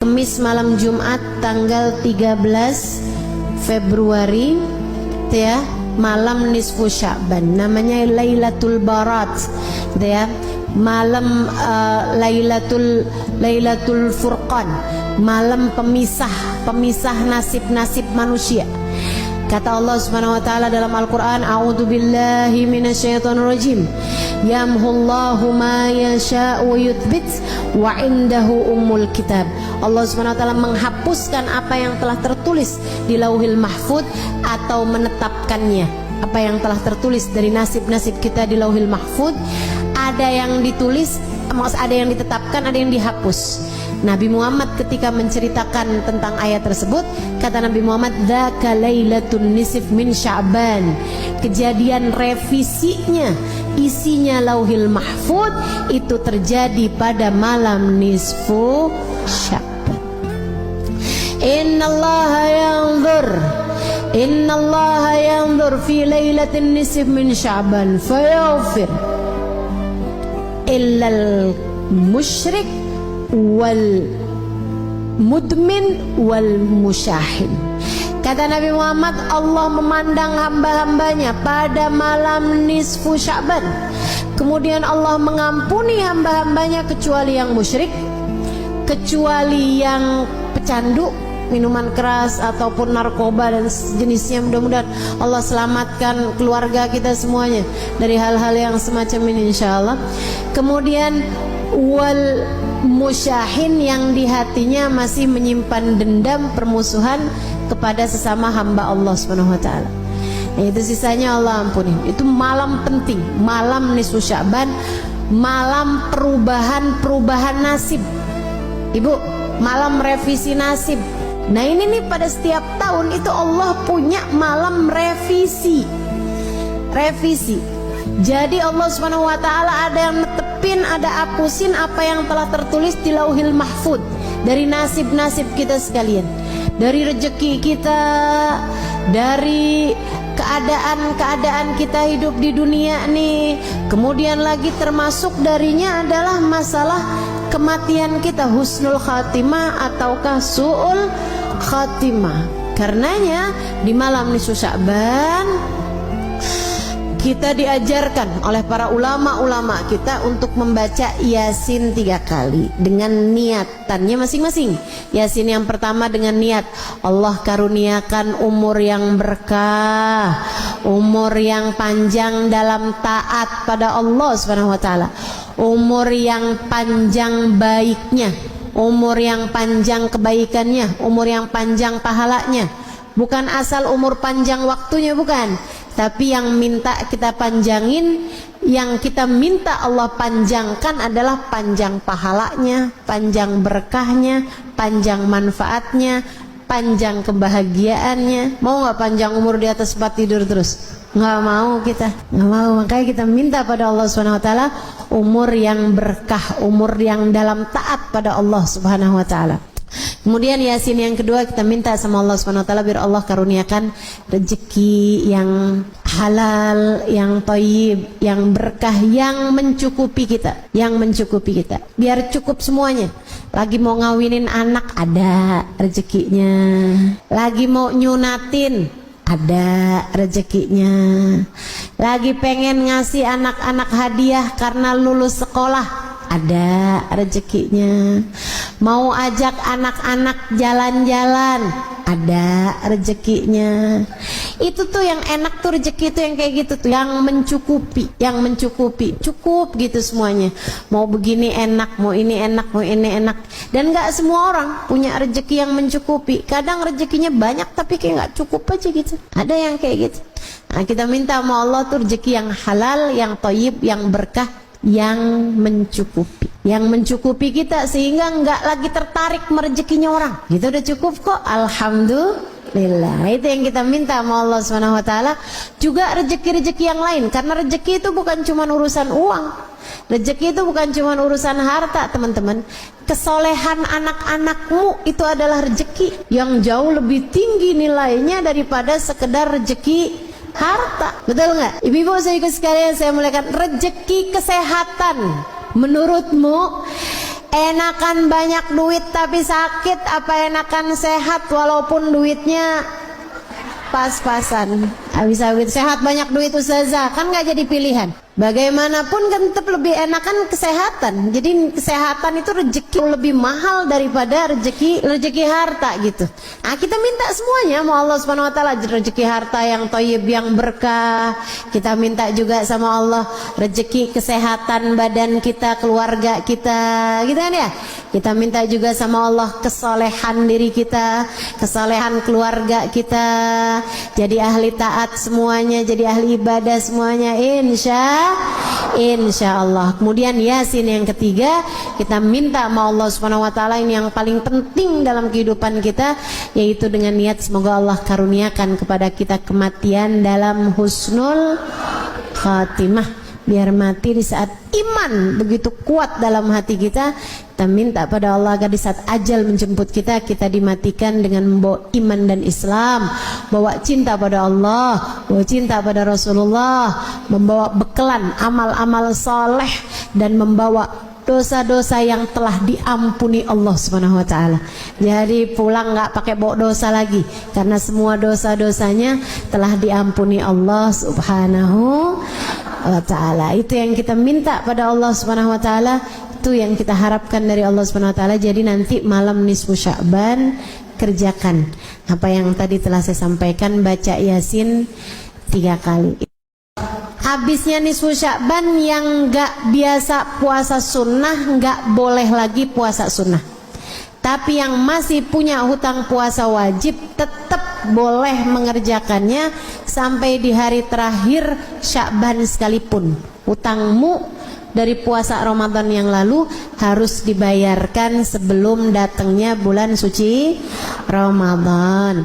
Kamis malam Jumat tanggal 13 Februari ya, malam nisfu Sya'ban, namanya Lailatul Barat ya, malam Lailatul Furqan, malam pemisah nasib-nasib manusia. Kata Allah Subhanahu wa taala dalam Al-Qur'an, a'udzubillahi minasyaitonirrajim. Yamhullahu ma yasha'u wa yuthbit wa indahu ummul kitab. Allah Subhanahu wa taala menghapuskan apa yang telah tertulis di Lauhil Mahfuz atau menetapkannya. Apa yang telah tertulis dari nasib-nasib kita di Lauhil Mahfuz, ada yang ditulis, ada yang ditetapkan, ada yang dihapus. Nabi Muhammad ketika menceritakan tentang ayat tersebut, kata Nabi Muhammad, dzaka lailatun nisf min Sya'ban. Kejadian revisinya, isinya Lauhil Mahfuz itu terjadi pada malam nisfu Sya'ban. Innallaha yanzur fi lailatin nisf min Sya'ban fayaghfir illal musyrik wal mudmin wal musyahin. Kata Nabi Muhammad, Allah memandang hamba-hambanya pada malam nisfu Sya'ban, kemudian Allah mengampuni hamba-hambanya kecuali yang musyrik, kecuali yang pecandu, minuman keras ataupun narkoba dan jenisnya. Mudah-mudahan Allah selamatkan keluarga kita semuanya dari hal-hal yang semacam ini insyaallah. Kemudian wal musyahin, yang di hatinya masih menyimpan dendam permusuhan kepada sesama hamba Allah Subhanahu wa taala. Itu sisanya Allah ampuni. Itu malam penting, malam nisfu Sya'ban, malam perubahan nasib. Ibu, malam revisi nasib. Nah ini nih, pada setiap tahun itu Allah punya malam revisi. Jadi Allah Subhanahu wa taala ada yang netepin, ada hapusin apa yang telah tertulis di Lauhil Mahfuz dari nasib-nasib kita sekalian, dari rezeki kita, dari keadaan kita hidup di dunia nih. Kemudian lagi termasuk darinya adalah masalah kematian kita, husnul khatimah ataukah su'ul khatimah. Karenanya di malam nisfu Sya'ban kita diajarkan oleh para ulama-ulama kita untuk membaca Yasin 3 kali dengan niatannya masing-masing. Yasin yang pertama dengan niat Allah karuniakan umur yang berkah, umur yang panjang dalam taat pada Allah Subhanahu wa taala, umur yang panjang baiknya, umur yang panjang kebaikannya, umur yang panjang pahalanya. Bukan asal umur panjang waktunya, bukan, tapi yang minta kita panjangin, yang kita minta Allah panjangkan adalah panjang pahalanya, panjang berkahnya, panjang manfaatnya, panjang kebahagiaannya. Mau gak panjang umur di atas 4 tidur terus? Nggak mau kita, nggak mau. Makanya kita minta pada Allah Subhanahu wa taala umur yang berkah, umur yang dalam taat pada Allah Subhanahu wa taala. Kemudian Yasin yang kedua kita minta sama Allah Subhanahu wa taala biar Allah karuniakan rezeki yang halal, yang thayyib, yang berkah, yang mencukupi kita, biar cukup semuanya. Lagi mau ngawinin anak ada rezekinya, lagi mau nyunatin ada rezekinya, lagi pengen ngasih anak-anak hadiah karena lulus sekolah ada rezekinya, mau ajak anak-anak jalan-jalan ada rezekinya. Itu tuh yang enak tuh, rezeki itu yang kayak gitu tuh, yang mencukupi, cukup gitu semuanya. Mau begini enak, mau ini enak, mau ini enak. Dan gak semua orang punya rezeki yang mencukupi. Kadang rezekinya banyak tapi kayak gak cukup aja gitu. Ada yang kayak gitu. Nah kita minta sama Allah tuh rezeki yang halal, yang thayyib, yang berkah, yang mencukupi kita sehingga nggak lagi tertarik merezekinya orang. Gitu udah cukup kok, alhamdulillah. Itu yang kita minta sama Allah Subhanahu wa taala. Juga rezeki-rezeki yang lain, karena rezeki itu bukan cuma urusan uang. Rezeki itu bukan cuma urusan harta, teman-teman. Kesolehan anak-anakmu itu adalah rezeki yang jauh lebih tinggi nilainya daripada sekedar rezeki harta. Betul nggak? Ibu-ibu sekalian saya muliakan, rezeki kesehatan menurutmu Enakan banyak duit tapi sakit, apa enakan sehat walaupun duitnya pas-pasan? Habis-habis sehat banyak duit ustazah, kan nggak jadi pilihan. Bagaimanapun kan tetap lebih enakan kesehatan. Jadi kesehatan itu rezeki lebih mahal daripada rezeki harta gitu. Nah, kita minta semuanya mau Allah Subhanahu wa taala rezeki harta yang thayyib, yang berkah. Kita minta juga sama Allah rezeki kesehatan badan kita, keluarga kita, gitu kan ya. Kita minta juga sama Allah kesolehan diri kita, kesolehan keluarga kita, jadi ahli taat semuanya, jadi ahli ibadah semuanya, insya Allah. Kemudian Yasin yang ketiga, kita minta sama Allah Subhanahu wa taala ini yang paling penting dalam kehidupan kita, yaitu dengan niat semoga Allah karuniakan kepada kita kematian dalam husnul khatimah, biar mati di saat iman begitu kuat dalam hati kita. Kita minta pada Allah agar di saat ajal menjemput kita, kita dimatikan dengan membawa iman dan Islam, bawa cinta pada Allah, bawa cinta pada Rasulullah, membawa bekalan amal-amal soleh, dan membawa dosa-dosa yang telah diampuni Allah Subhanahu wa taala. Jadi pulang nggak pakai bawa dosa lagi, karena semua dosa-dosanya telah diampuni Allah Subhanahu wa taala. Itu yang kita minta pada Allah Subhanahu wa taala, itu yang kita harapkan dari Allah Subhanahu wa taala. Jadi nanti malam nisfu Sya'ban kerjakan apa yang tadi telah saya sampaikan, baca Yasin 3 kali. Habisnya nisfu Sya'ban yang nggak biasa puasa sunnah nggak boleh lagi puasa sunnah. Tapi yang masih punya hutang puasa wajib tetap boleh mengerjakannya sampai di hari terakhir Sya'ban sekalipun. Hutangmu dari puasa Ramadan yang lalu harus dibayarkan sebelum datangnya bulan suci Ramadan.